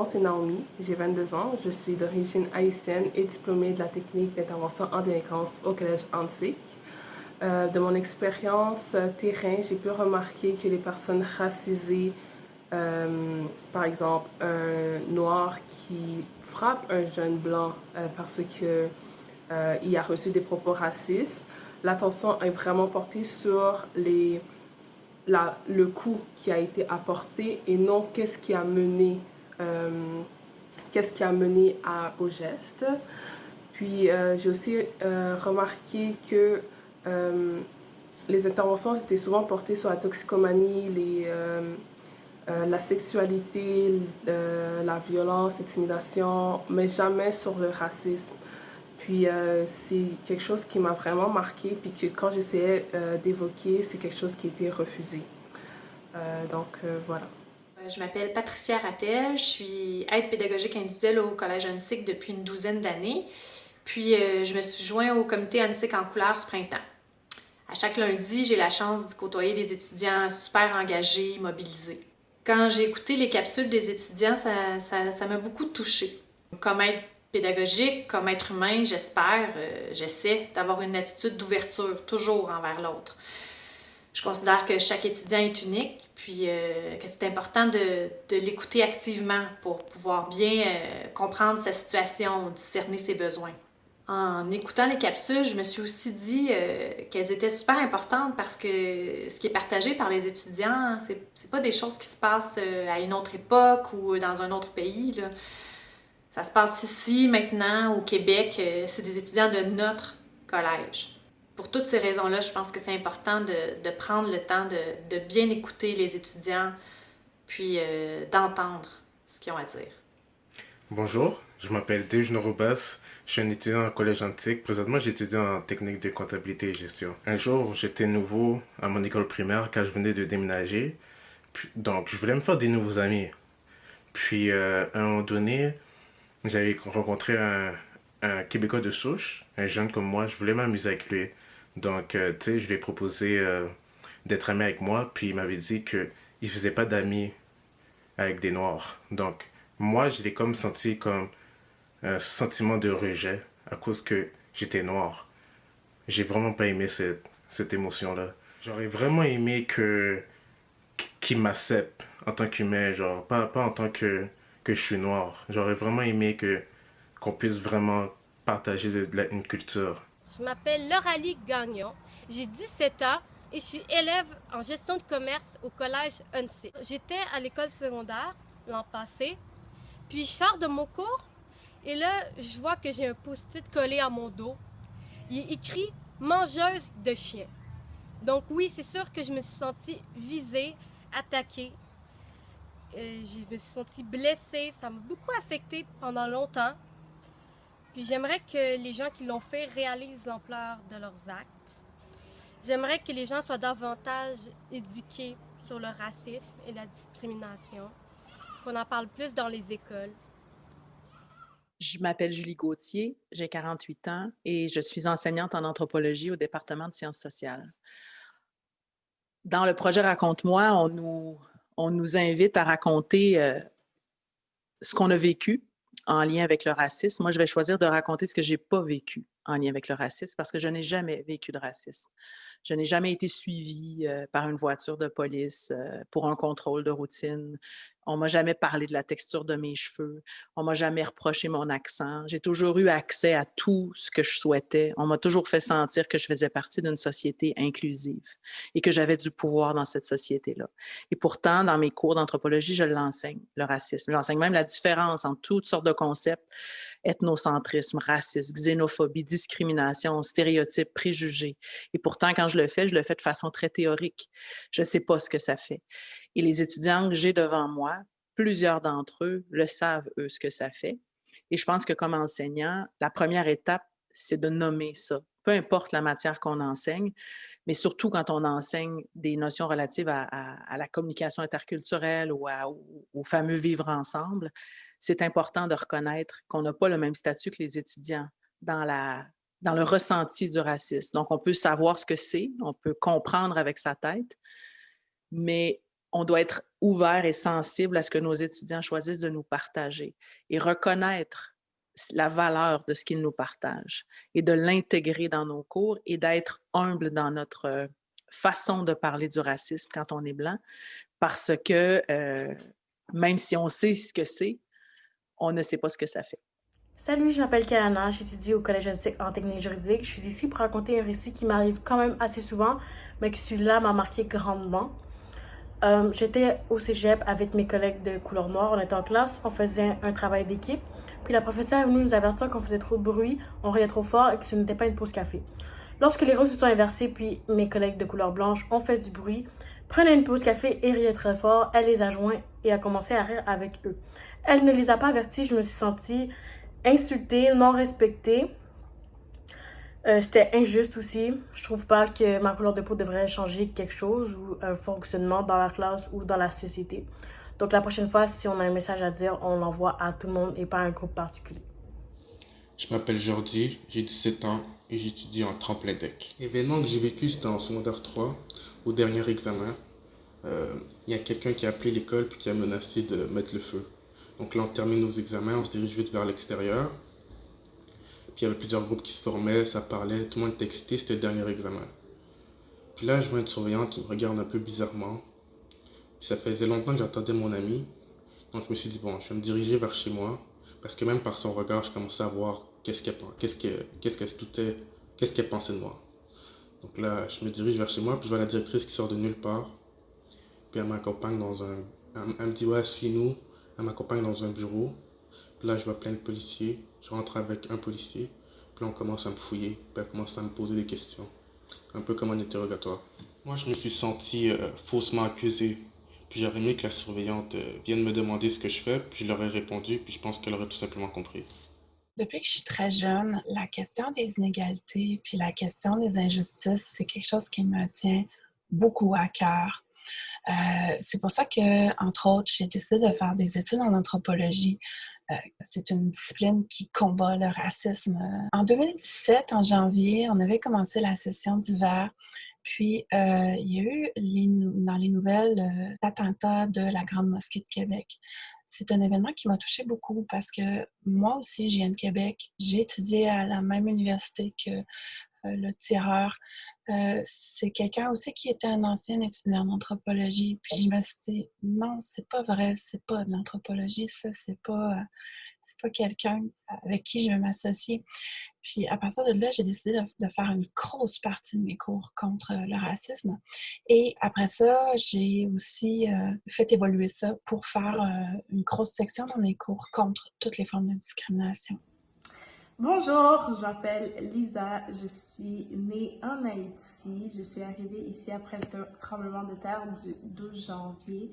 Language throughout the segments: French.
c'est Naomi, j'ai 22 ans, je suis d'origine haïtienne et diplômée de la technique d'intervention en délinquance au collège ANSIC. De mon expérience terrain, j'ai pu remarquer que les personnes racisées, par exemple un noir qui frappe un jeune blanc parce que il a reçu des propos racistes, l'attention est vraiment portée sur le coup qui a été apporté et non qu'est-ce qui a mené au geste. Puis j'ai aussi remarqué que les interventions étaient souvent portées sur la toxicomanie, la sexualité, la violence, l'intimidation, mais jamais sur le racisme. Puis c'est quelque chose qui m'a vraiment marqué, puis que quand j'essayais d'évoquer, c'est quelque chose qui a été refusé. Voilà. Je m'appelle Patricia Rattel, je suis aide pédagogique individuelle au Collège Onsic depuis une douzaine d'années. Puis je me suis joint au comité Onsic en couleur ce printemps. À chaque lundi, j'ai la chance de côtoyer des étudiants super engagés, mobilisés. Quand j'ai écouté les capsules des étudiants, ça m'a beaucoup touchée. Comme aide pédagogique, comme être humain, j'essaie d'avoir une attitude d'ouverture, toujours envers l'autre. Je considère que chaque étudiant est unique, puis que c'est important de l'écouter activement pour pouvoir bien comprendre sa situation, discerner ses besoins. En écoutant les capsules, je me suis aussi dit qu'elles étaient super importantes parce que ce qui est partagé par les étudiants, c'est pas des choses qui se passent à une autre époque ou dans un autre pays, là. Ça se passe ici, maintenant, au Québec. C'est des étudiants de notre collège. Pour toutes ces raisons-là, je pense que c'est important de prendre le temps de bien écouter les étudiants, puis d'entendre ce qu'ils ont à dire. Bonjour, je m'appelle Dave Norobas, je suis un étudiant au collège antique. Présentement, j'étudie en technique de comptabilité et gestion. Un jour, j'étais nouveau à mon école primaire car je venais de déménager. Donc, je voulais me faire des nouveaux amis. Puis, à un moment donné, j'avais rencontré un Québécois de souche, un jeune comme moi. Je voulais m'amuser avec lui. Donc, tu sais, je lui ai proposé d'être ami avec moi. Puis, il m'avait dit que il faisait pas d'amis avec des noirs. Donc, moi, je l'ai comme senti comme un sentiment de rejet à cause que j'étais noir. J'ai vraiment pas aimé cette émotion-là. J'aurais vraiment aimé qu'il m'accepte en tant qu'humain, genre, pas en tant que je suis noir. J'aurais vraiment aimé qu'on puisse vraiment partager une culture. Je m'appelle Lauralie Gagnon, j'ai 17 ans et je suis élève en gestion de commerce au collège UNC. J'étais à l'école secondaire l'an passé, puis je sors de mon cours et là, je vois que j'ai un post-it collé à mon dos. Il est écrit « mangeuse de chiens ». Donc oui, c'est sûr que je me suis sentie visée, attaquée. Je me suis sentie blessée, ça m'a beaucoup affectée pendant longtemps. Puis j'aimerais que les gens qui l'ont fait réalisent l'ampleur de leurs actes. J'aimerais que les gens soient davantage éduqués sur le racisme et la discrimination, qu'on en parle plus dans les écoles. Je m'appelle Julie Gauthier, j'ai 48 ans et je suis enseignante en anthropologie au département de sciences sociales. Dans le projet Raconte-moi, on nous invite à raconter ce qu'on a vécu en lien avec le racisme. Moi, je vais choisir de raconter ce que j'ai pas vécu en lien avec le racisme parce que je n'ai jamais vécu de racisme. Je n'ai jamais été suivie par une voiture de police pour un contrôle de routine. On m'a jamais parlé de la texture de mes cheveux. On m'a jamais reproché mon accent. J'ai toujours eu accès à tout ce que je souhaitais. On m'a toujours fait sentir que je faisais partie d'une société inclusive et que j'avais du pouvoir dans cette société-là. Et pourtant, dans mes cours d'anthropologie, je l'enseigne, le racisme. J'enseigne même la différence entre toutes sortes de concepts, ethnocentrisme, racisme, xénophobie, discrimination, stéréotypes, préjugés. Et pourtant, quand je le fais de façon très théorique. Je ne sais pas ce que ça fait. Et les étudiants que j'ai devant moi, plusieurs d'entre eux le savent, eux, ce que ça fait. Et je pense que comme enseignant, la première étape, c'est de nommer ça. Peu importe la matière qu'on enseigne, mais surtout quand on enseigne des notions relatives à la communication interculturelle ou au fameux vivre ensemble, c'est important de reconnaître qu'on n'a pas le même statut que les étudiants dans le ressenti du racisme. Donc, on peut savoir ce que c'est, on peut comprendre avec sa tête, mais on doit être ouvert et sensible à ce que nos étudiants choisissent de nous partager et reconnaître la valeur de ce qu'ils nous partagent et de l'intégrer dans nos cours et d'être humble dans notre façon de parler du racisme quand on est blanc, parce que même si on sait ce que c'est, on ne sait pas ce que ça fait. Salut, je m'appelle Kalana, j'étudie au Collège Antique en technique juridique. Je suis ici pour raconter un récit qui m'arrive quand même assez souvent, mais que celui-là m'a marqué grandement. J'étais au cégep avec mes collègues de couleur noire, on était en classe, on faisait un travail d'équipe, puis la professeure est venue nous avertir qu'on faisait trop de bruit, on riait trop fort et que ce n'était pas une pause café. Lorsque les rôles se sont inversés, puis mes collègues de couleur blanche ont fait du bruit, prenaient une pause café et riaient très fort, elle les a joints et a commencé à rire avec eux. Elle ne les a pas avertis, je me suis sentie insultée, non respectée. C'était injuste aussi. Je trouve pas que ma couleur de peau devrait changer quelque chose ou un fonctionnement dans la classe ou dans la société. Donc la prochaine fois, si on a un message à dire, on l'envoie à tout le monde et pas à un groupe particulier. Je m'appelle Jordi, j'ai 17 ans et j'étudie en tremplin tech. L'événement que j'ai vécu, c'était en secondaire 3, au dernier examen. Il y a quelqu'un qui a appelé l'école puis qui a menacé de mettre le feu. Donc là, on termine nos examens, on se dirige vite vers l'extérieur. Puis il y avait plusieurs groupes qui se formaient, ça parlait, tout le monde était excité, c'était le dernier examen. Puis là, je vois une surveillante qui me regarde un peu bizarrement. Puis ça faisait longtemps que j'attendais mon ami. Donc je me suis dit, bon, je vais me diriger vers chez moi. Parce que même par son regard, je commençais à voir qu'est-ce qu'elle se doutait, qu'est-ce qu'elle pensait de moi. Donc là, je me dirige vers chez moi, puis je vois la directrice qui sort de nulle part. Puis elle m'accompagne elle me dit, ouais, suis-nous. Elle m'accompagne dans un bureau. Puis là, je vois plein de policiers. Je rentre avec un policier. Puis là, on commence à me fouiller. Puis elle commence à me poser des questions. Un peu comme un interrogatoire. Moi, je me suis senti faussement accusé. Puis j'aurais aimé que la surveillante vienne me demander ce que je fais. Puis je leur ai répondu. Puis je pense qu'elle aurait tout simplement compris. Depuis que je suis très jeune, la question des inégalités puis la question des injustices, c'est quelque chose qui me tient beaucoup à cœur. C'est pour ça que, entre autres, j'ai décidé de faire des études en anthropologie. C'est une discipline qui combat le racisme. En 2017, en janvier, on avait commencé la session d'hiver. Puis, il y a eu dans les nouvelles l'attentat de la Grande Mosquée de Québec. C'est un événement qui m'a touchée beaucoup parce que moi aussi, je viens de Québec. J'ai étudié à la même université que le tireur. C'est quelqu'un aussi qui était un ancien étudiant en anthropologie. Puis je me suis dit, non, c'est pas vrai, c'est pas de l'anthropologie, ça, c'est pas quelqu'un avec qui je veux m'associer. Puis à partir de là, j'ai décidé de faire une grosse partie de mes cours contre le racisme. Et après ça, j'ai aussi fait évoluer ça pour faire une grosse section dans mes cours contre toutes les formes de discrimination. Bonjour, je m'appelle Lisa, je suis née en Haïti. Je suis arrivée ici après le tremblement de terre du 12 janvier.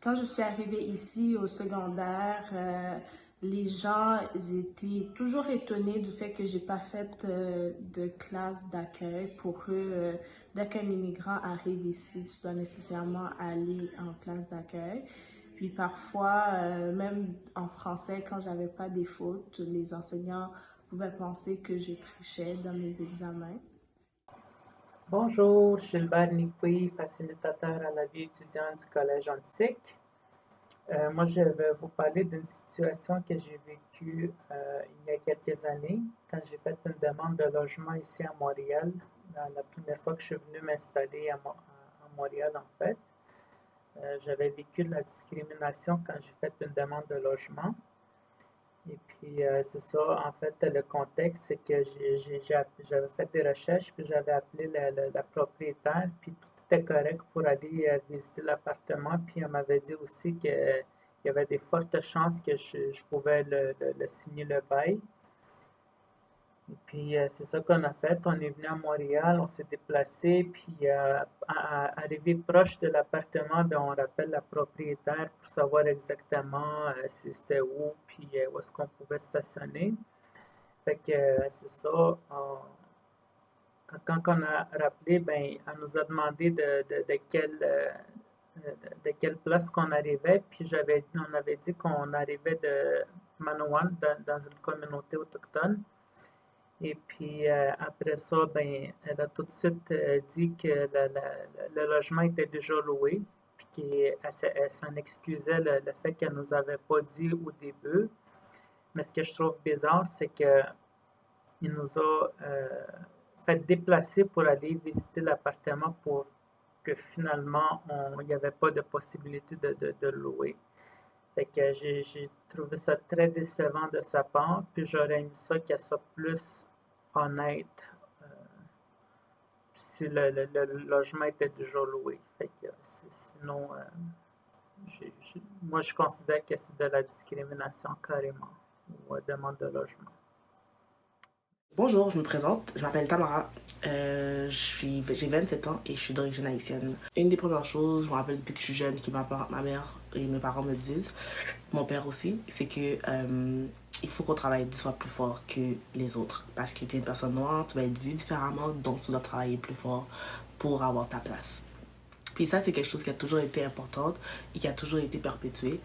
Quand je suis arrivée ici au secondaire, les gens étaient toujours étonnés du fait que j'ai pas fait de classe d'accueil. Pour eux, dès qu'un immigrant arrive ici, tu dois nécessairement aller en classe d'accueil. Puis parfois, même en français, quand j'avais pas des fautes, les enseignants pouvaient penser que je trichais dans mes examens. Bonjour, Gilbert Nipoui, facilitateur à la vie étudiante du Collège Antique. Moi, je vais vous parler d'une situation que j'ai vécue il y a quelques années, quand j'ai fait une demande de logement ici à Montréal, la première fois que je suis venue m'installer à Montréal, en fait. J'avais vécu de la discrimination quand j'ai fait une demande de logement. Et puis, c'est ça, en fait, le contexte, c'est que j'avais fait des recherches, puis j'avais appelé la propriétaire, puis tout était correct pour aller visiter l'appartement, puis elle m'avait dit aussi qu'il y avait des fortes chances que je pouvais le signer le bail. Et puis, c'est ça qu'on a fait. On est venu à Montréal, on s'est déplacé, puis arrivé proche de l'appartement, ben, on rappelle la propriétaire pour savoir exactement si c'était où, puis où est-ce qu'on pouvait stationner. Fait que c'est ça. Quand on a rappelé, ben, elle nous a demandé de quelle place qu'on arrivait, puis on avait dit qu'on arrivait de Manawan, dans une communauté autochtone. Et puis après ça, ben, elle a tout de suite dit que le logement était déjà loué, puis elle s'en excusait le fait qu'elle nous avait pas dit au début. Mais ce que je trouve bizarre, c'est qu'il nous a fait déplacer pour aller visiter l'appartement pour que finalement, il n'y avait pas de possibilité de louer. Fait que j'ai trouvé ça très décevant de sa part, puis j'aurais aimé ça qu'elle soit plus honnête si le logement était déjà loué. Fait que sinon, moi je considère que c'est de la discrimination carrément, ou demande de logement. Bonjour, je me présente, je m'appelle Tamara, j'ai 27 ans et je suis d'origine haïtienne. Une des premières choses, je me rappelle depuis que je suis jeune, que ma mère et mes parents me disent, mon père aussi, c'est que il faut qu'on travaille 10 fois plus fort que les autres. Parce que tu es une personne noire, tu vas être vue différemment, donc tu dois travailler plus fort pour avoir ta place. Puis ça, c'est quelque chose qui a toujours été important et qui a toujours été perpétué.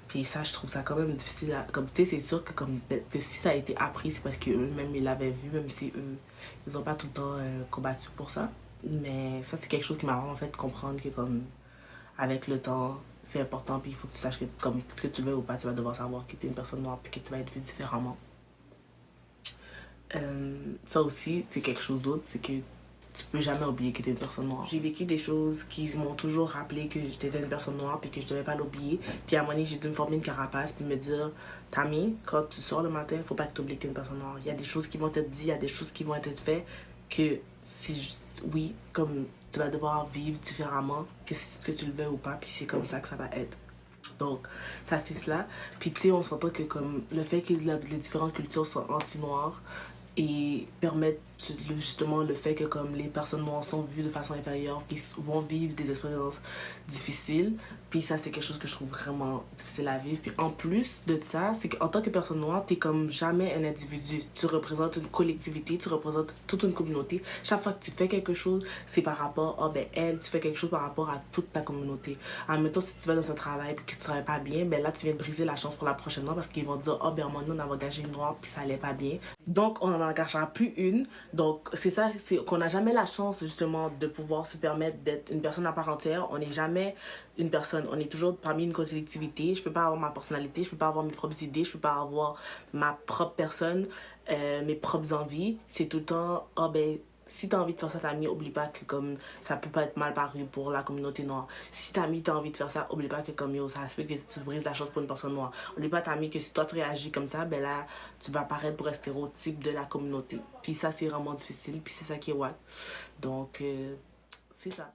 Puis ça, je trouve ça quand même difficile. Comme tu sais, c'est sûr que, que si ça a été appris, c'est parce qu'eux-mêmes, ils l'avaient vu, même si eux, ils n'ont pas tout le temps combattu pour ça. Mais ça, c'est quelque chose qui m'a vraiment fait comprendre que, comme, avec le temps, c'est important. Puis il faut que tu saches que, comme, que tu le veux ou pas, tu vas devoir savoir que tu es une personne noire puis que tu vas être vue différemment. Ça aussi, c'est quelque chose d'autre, c'est que tu peux jamais oublier que tu es une personne noire. J'ai vécu des choses qui m'ont toujours rappelé que j'étais une personne noire et que je devais pas l'oublier. Puis à un moment donné, j'ai dû me former une carapace puis me dire, Tammy, quand tu sors le matin, faut pas que tu oublies que tu es une personne noire. Il y a des choses qui vont être dites, il y a des choses qui vont être faites que oui, comme tu vas devoir vivre différemment, que ce que tu le veux ou pas, puis c'est comme ça que ça va être. Donc, ça c'est cela. Puis tu sais, on s'entend que comme le fait que les différentes cultures sont anti-noires, et permettre justement le fait que comme les personnes noires sont vues de façon inférieure puis vont vivre des expériences difficiles, puis ça c'est quelque chose que je trouve vraiment difficile à vivre. Puis en plus de ça, c'est qu'en tant que personne noire, t'es comme jamais un individu, tu représentes une collectivité, tu représentes toute une communauté. Chaque fois que tu fais quelque chose, c'est par rapport tu fais quelque chose par rapport à toute ta communauté. Admettons, si tu vas dans un travail puis que tu travailles pas bien, ben là tu viens de briser la chance pour la prochaine noire parce qu'ils vont dire à un moment donné on avait engagé une noire puis ça allait pas bien, donc on en engagera plus une. Donc c'est ça, c'est qu'on n'a jamais la chance justement de pouvoir se permettre d'être une personne à part entière. On n'est jamais une personne, on est toujours parmi une collectivité. Je peux pas avoir ma personnalité, je peux pas avoir mes propres idées, je peux pas avoir ma propre personne, mes propres envies. C'est tout le temps, si t'as envie de faire ça, Tammy, oublie pas que comme ça peut pas être mal paru pour la communauté noire. Si Tammy, t'as envie de faire ça, oublie pas que comme ça se peut que tu brises la chance pour une personne noire. Oublie pas, Tammy, que si toi tu réagis comme ça, ben là, tu vas paraître pour un stéréotype de la communauté. Puis ça, c'est vraiment difficile, puis c'est ça qui est wack. Donc, c'est ça.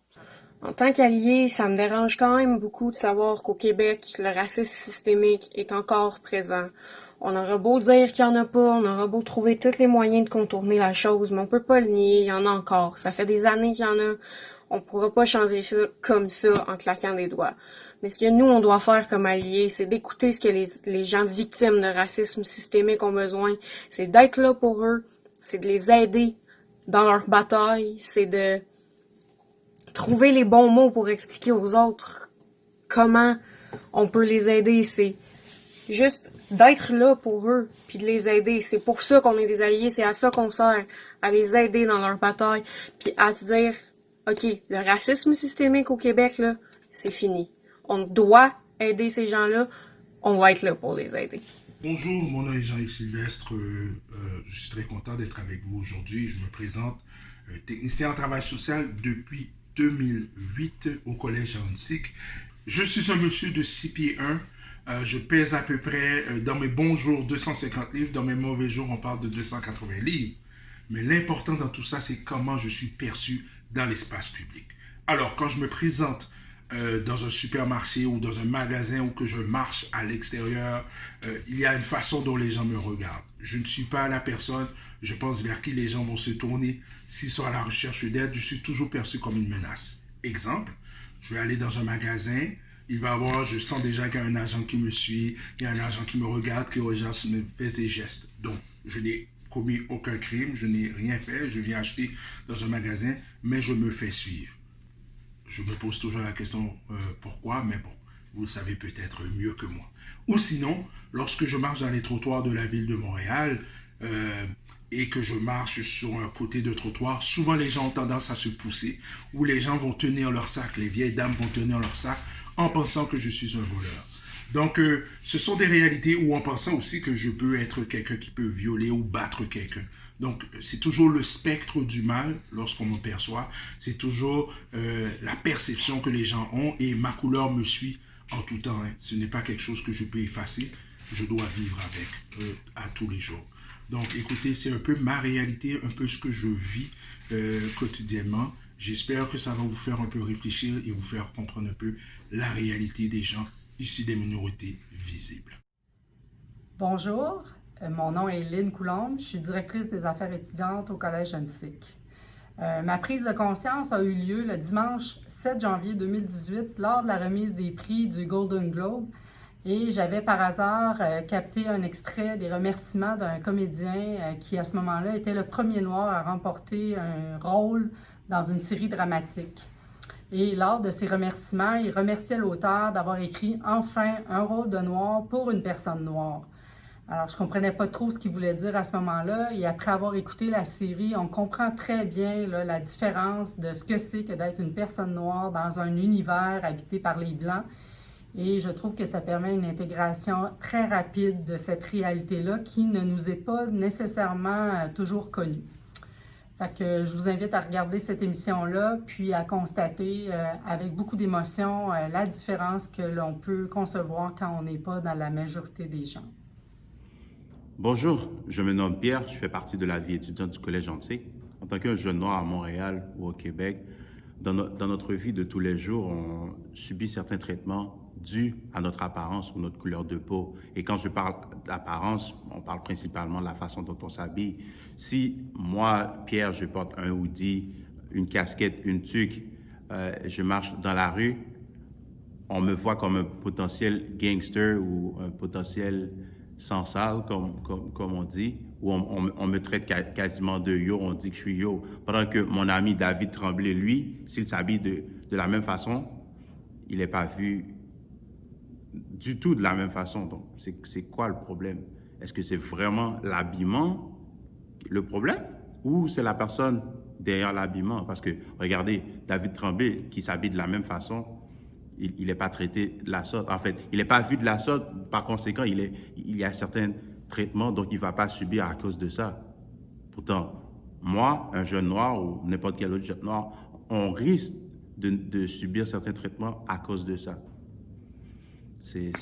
En tant qu'allié, ça me dérange quand même beaucoup de savoir qu'au Québec, le racisme systémique est encore présent. On aura beau dire qu'il n'y en a pas, on aura beau trouver tous les moyens de contourner la chose, mais on peut pas le nier, il y en a encore. Ça fait des années qu'il y en a. On pourra pas changer ça comme ça en claquant des doigts. Mais ce que nous, on doit faire comme alliés, c'est d'écouter ce que les gens victimes de racisme systémique ont besoin. C'est d'être là pour eux, c'est de les aider dans leur bataille, c'est de trouver les bons mots pour expliquer aux autres comment on peut les aider. C'est juste d'être là pour eux, puis de les aider. C'est pour ça qu'on est des alliés, c'est à ça qu'on sert, à les aider dans leur bataille, puis à se dire, OK, le racisme systémique au Québec, là, c'est fini. On doit aider ces gens-là, on va être là pour les aider. Bonjour, mon nom est Jean-Yves Sylvestre, je suis très content d'être avec vous aujourd'hui. Je me présente technicien en travail social depuis 2008 au collège Antique. Je suis un monsieur de 6 pieds 1. Je pèse à peu près, dans mes bons jours, 250 livres. Dans mes mauvais jours, on parle de 280 livres. Mais l'important dans tout ça, c'est comment je suis perçu dans l'espace public. Alors, quand je me présente dans un supermarché ou dans un magasin ou que je marche à l'extérieur, il y a une façon dont les gens me regardent. Je ne suis pas la personne, je pense, vers qui les gens vont se tourner s'ils sont à la recherche d'aide. Je suis toujours perçu comme une menace. Exemple, je vais aller dans un magasin, je sens déjà qu'il y a un agent qui me suit, il y a un agent qui me regarde, qui me fait des gestes. Donc, je n'ai commis aucun crime, je n'ai rien fait, je viens acheter dans un magasin, mais je me fais suivre. Je me pose toujours la question pourquoi, mais bon, vous le savez peut-être mieux que moi. Ou sinon, lorsque je marche dans les trottoirs de la ville de Montréal, et que je marche sur un côté de trottoir, souvent les gens ont tendance à se pousser, ou les gens vont tenir leur sac, les vieilles dames vont tenir leur sac en pensant que je suis un voleur. Donc, ce sont des réalités, ou en pensant aussi que je peux être quelqu'un qui peut violer ou battre quelqu'un. Donc, c'est toujours le spectre du mal lorsqu'on me perçoit. C'est toujours la perception que les gens ont, et ma couleur me suit en tout temps. Hein. Ce n'est pas quelque chose que je peux effacer. Je dois vivre avec à tous les jours. Donc, écoutez, c'est un peu ma réalité, un peu ce que je vis quotidiennement. J'espère que ça va vous faire un peu réfléchir et vous faire comprendre un peu la réalité des gens issus des minorités visibles. Bonjour, mon nom est Lynne Coulombe, je suis directrice des affaires étudiantes au Collège UNSIC. Ma prise de conscience a eu lieu le dimanche 7 janvier 2018 lors de la remise des prix du Golden Globe et j'avais par hasard capté un extrait des remerciements d'un comédien qui à ce moment-là était le premier noir à remporter un rôle dans une série dramatique. Et lors de ces remerciements, il remerciait l'auteur d'avoir écrit « Enfin, un rôle de noir pour une personne noire ». Alors, je ne comprenais pas trop ce qu'il voulait dire à ce moment-là. Et après avoir écouté la série, on comprend très bien là, la différence de ce que c'est que d'être une personne noire dans un univers habité par les Blancs. Et je trouve que ça permet une intégration très rapide de cette réalité-là qui ne nous est pas nécessairement toujours connue. Fait que je vous invite à regarder cette émission-là, puis à constater avec beaucoup d'émotion la différence que l'on peut concevoir quand on n'est pas dans la majorité des gens. Bonjour, je me nomme Pierre, je fais partie de la vie étudiante du Collège UNSIC. En tant qu'un jeune noir à Montréal ou au Québec, dans notre vie de tous les jours, on subit certains traitements dus à notre apparence ou notre couleur de peau. Et quand je parle d'apparence, on parle principalement de la façon dont on s'habille. Si moi, Pierre, je porte un hoodie, une casquette, une tuque, je marche dans la rue, on me voit comme un potentiel gangster ou un potentiel sans sale, comme on dit, ou on me traite quasiment de yo, on dit que je suis yo. Pendant que mon ami David Tremblay, lui, s'il s'habille de la même façon, il n'est pas vu du tout de la même façon. Donc, c'est quoi le problème? Est-ce que c'est vraiment l'habillement le problème ou c'est la personne derrière l'habillement? Parce que, regardez, David Tremblay qui s'habille de la même façon, il n'est pas traité de la sorte. En fait, il n'est pas vu de la sorte. Par conséquent, il y a certains traitements, donc il ne va pas subir à cause de ça. Pourtant, moi, un jeune noir ou n'importe quel autre jeune noir, on risque de subir certains traitements à cause de ça. C'est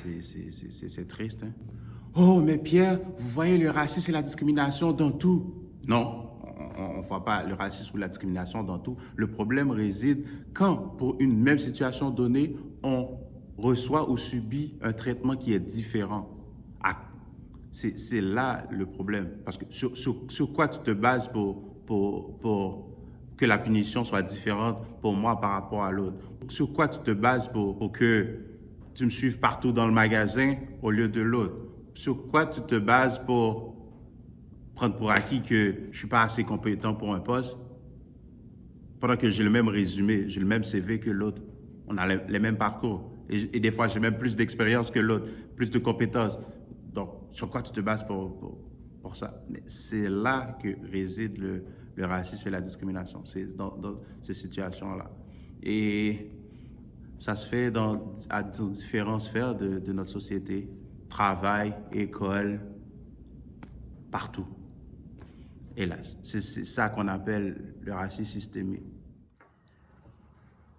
triste, hein? Oh, mais Pierre, vous voyez le racisme et la discrimination dans tout. Non, on ne voit pas le racisme ou la discrimination dans tout. Le problème réside quand, pour une même situation donnée, on reçoit ou subit un traitement qui est différent. C'est là le problème. Parce que sur quoi tu te bases pour que la punition soit différente pour moi par rapport à l'autre? Sur quoi tu te bases pour que tu me suives partout dans le magasin au lieu de l'autre? Sur quoi tu te bases pour prendre pour acquis que je ne suis pas assez compétent pour un poste, pendant que j'ai le même résumé, j'ai le même CV que l'autre. On a les mêmes parcours. Et des fois, j'ai même plus d'expérience que l'autre, plus de compétences. Donc, sur quoi tu te bases pour ça? Mais c'est là que réside le racisme et la discrimination. C'est dans ces situations-là. Et ça se fait dans différentes sphères de notre société. Travail, école, partout. Hélas, c'est ça qu'on appelle le racisme systémique.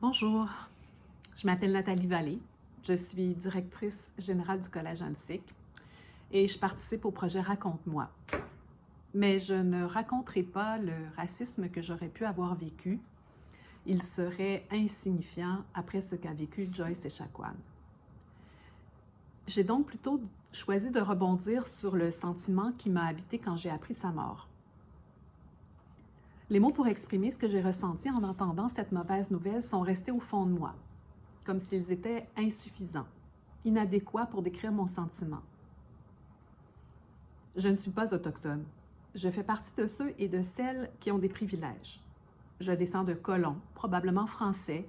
Bonjour, je m'appelle Nathalie Vallée. Je suis directrice générale du Collège UNSIC et je participe au projet Raconte-moi. Mais je ne raconterai pas le racisme que j'aurais pu avoir vécu. Il serait insignifiant après ce qu'a vécu Joyce Echaquan. J'ai donc plutôt choisi de rebondir sur le sentiment qui m'a habité quand j'ai appris sa mort. Les mots pour exprimer ce que j'ai ressenti en entendant cette mauvaise nouvelle sont restés au fond de moi, comme s'ils étaient insuffisants, inadéquats pour décrire mon sentiment. Je ne suis pas autochtone. Je fais partie de ceux et de celles qui ont des privilèges. Je descends de colons, probablement français,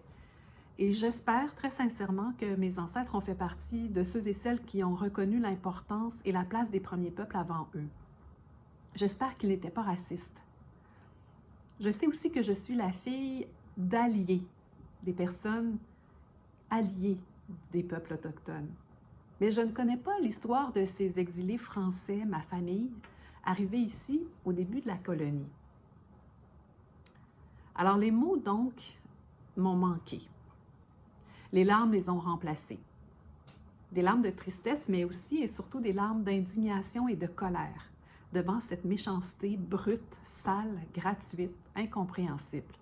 et j'espère très sincèrement que mes ancêtres ont fait partie de ceux et celles qui ont reconnu l'importance et la place des premiers peuples avant eux. j'espère qu'il n'était pas raciste. Je sais aussi que je suis la fille d'alliés, des personnes alliées des peuples autochtones. Mais je ne connais pas l'histoire de ces exilés français, ma famille, arrivés ici au début de la colonie. Alors les mots, donc, m'ont manqué. Les larmes les ont remplacés. Des larmes de tristesse, mais aussi et surtout des larmes d'indignation et de colère devant cette méchanceté brute, sale, gratuite, incompréhensible.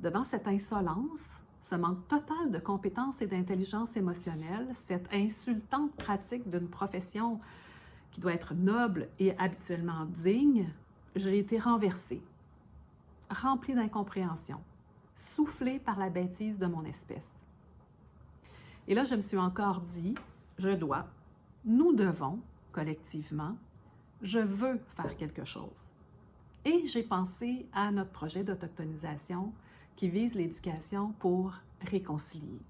Devant cette insolence, ce manque total de compétences et d'intelligence émotionnelle, cette insultante pratique d'une profession qui doit être noble et habituellement digne, j'ai été renversée, remplie d'incompréhension, soufflée par la bêtise de mon espèce. Et là, je me suis encore dit, je dois, nous devons, collectivement, je veux faire quelque chose. Et j'ai pensé à notre projet d'autochtonisation qui vise l'éducation pour réconcilier.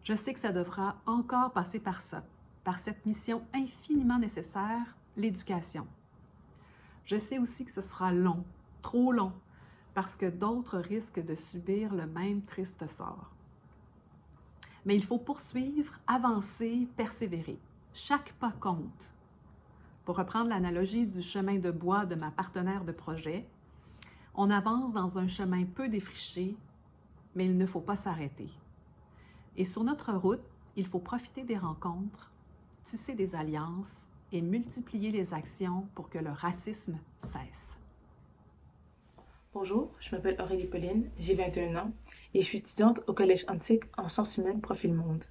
Je sais que ça devra encore passer par ça, par cette mission infiniment nécessaire, l'éducation. Je sais aussi que ce sera long, trop long, parce que d'autres risquent de subir le même triste sort. Mais il faut poursuivre, avancer, persévérer. Chaque pas compte. Pour reprendre l'analogie du chemin de bois de ma partenaire de projet, on avance dans un chemin peu défriché, mais il ne faut pas s'arrêter. Et sur notre route, il faut profiter des rencontres, tisser des alliances et multiplier les actions pour que le racisme cesse. Bonjour, je m'appelle Aurélie Pauline, j'ai 21 ans et je suis étudiante au Collège Antique en sciences humaines profil monde.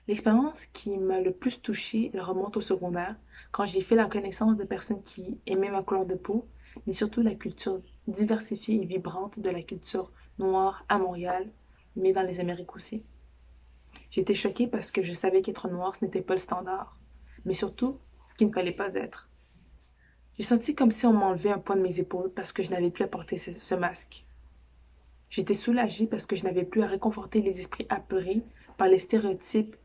L'expérience qui m'a le plus touchée, elle remonte au secondaire, quand j'ai fait la connaissance de personnes qui aimaient ma couleur de peau, mais surtout la culture diversifiée et vibrante de la culture noire à Montréal, mais dans les Amériques aussi. J'ai été choquée parce que je savais qu'être noir, ce n'était pas le standard, mais surtout, ce qu'il ne fallait pas être. J'ai senti comme si on m'enlevait un poids de mes épaules parce que je n'avais plus à porter ce masque. J'étais soulagée parce que je n'avais plus à réconforter les esprits apeurés par les stéréotypes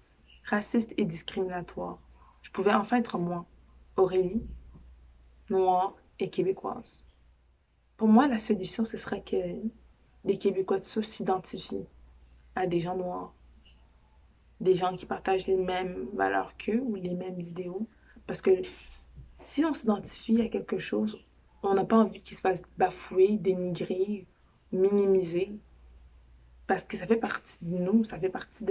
racistes et discriminatoires. Je pouvais enfin être moi, Aurélie, noire et québécoise. Pour moi, la solution, ce serait que les Québécois de souche s'identifient à des gens noirs, des gens qui partagent les mêmes valeurs qu'eux ou les mêmes idéaux. Parce que si on s'identifie à quelque chose, on n'a pas envie qu'il se fasse bafouer, dénigrer, minimiser. Parce que ça fait partie de nous, ça fait partie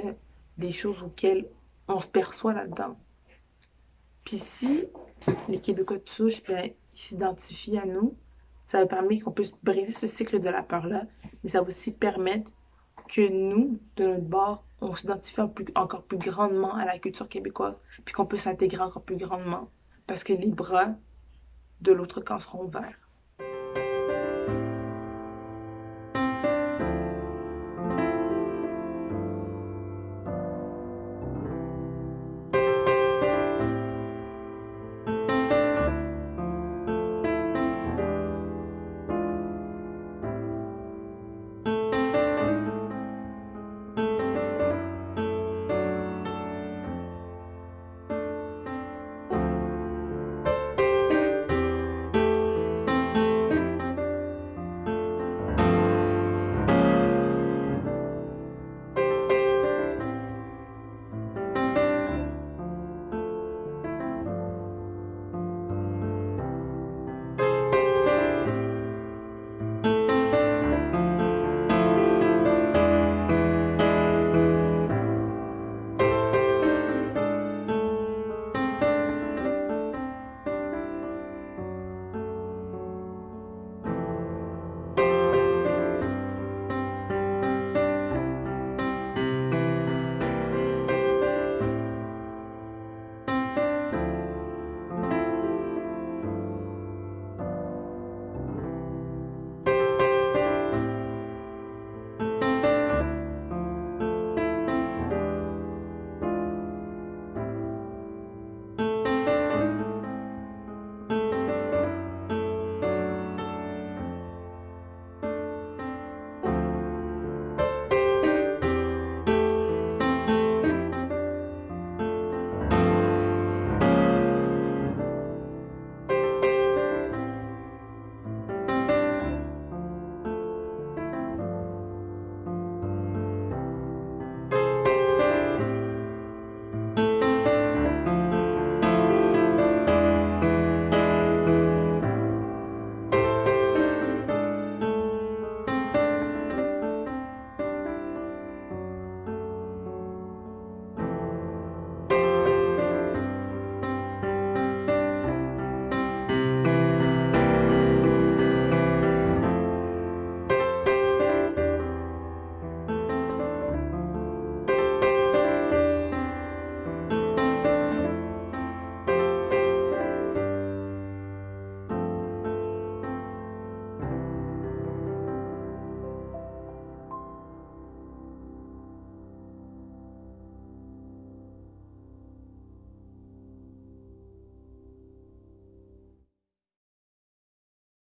des choses auxquelles on se perçoit là-dedans. Puis si les Québécois de souche, ils s'identifient à nous, ça va permettre qu'on puisse briser ce cycle de la peur-là, mais ça va aussi permettre que nous, de notre bord, on s'identifie encore plus grandement à la culture québécoise, puis qu'on peut s'intégrer encore plus grandement, parce que les bras de l'autre camp seront ouverts.